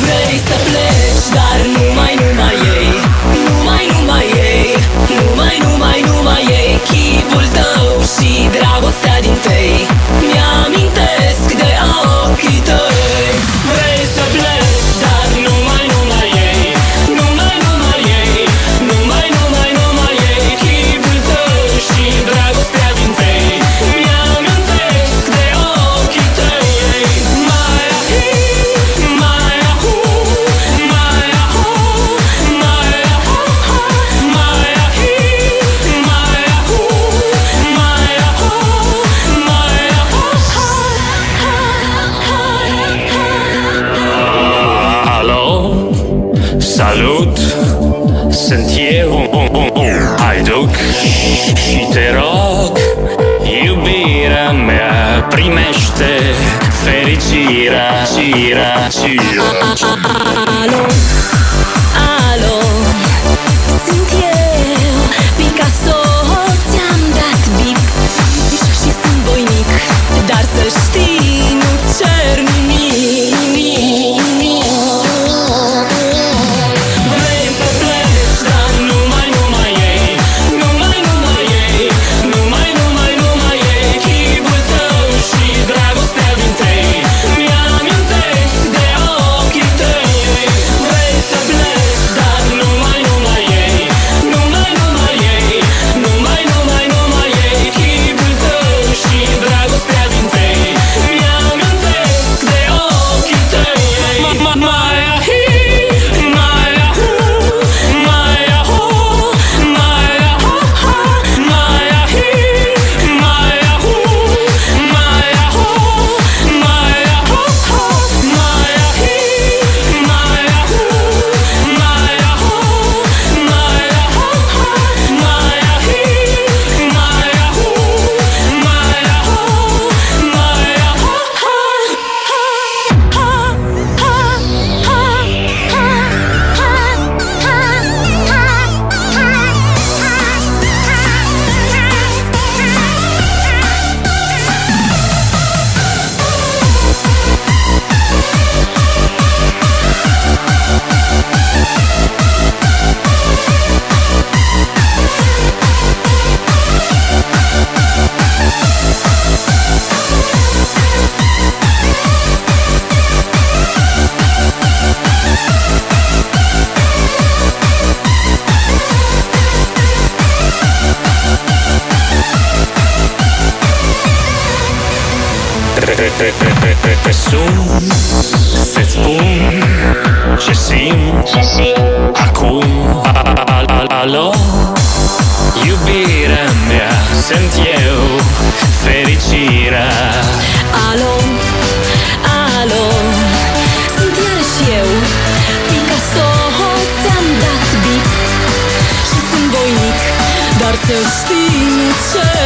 Vrei să pleci, dar numai ei. Numai ei. Numai ei. Chipul tău și dragostea din tei mi-amintesc de ochii tăi. Vrei să pleci, dar numai ei. Numai ei. Numai ei. Chipul tău și dragostea din tei mi-amintesc de ochii tăi. Maia hi, maia hu, maia ho, maia ha ha, maia hi, maia hu, maia ho, maia ha ha. Alo, salut, sunt eu, Haiduc, și te rog, iubirea mea, primește fericirea. Alo, alo, sunt eu, Picasso, ți-am dat bip și sunt voinic, dar să știi, nu cer nimic. Vrei să pleci, dar numai ei. Numai ei. Numai ei. Chipul tău și dragostea din tei mi-amintesc de ochii tăi. Vrei să pleci, dar numai ei. Numai ei. Numai ei. Chipul tău și dragostea din tei mi-amintesc de ochii tăi. Maia hi, maia hu, maia ho, maia ha ha, maia hi, maia hu, maia ho, maia ha ha, maia hi, maia hu, maia ho, maia ha ha, maia hi, maia hu, maia ho, maia Te sun să-ți spun ce simt acum. Alo, iubirea mea, sunt eu, fericirea. Alo, alo, sunt iarăși eu, Picasso, ți-am dat bip și sunt voinic, dar să știi, nu cer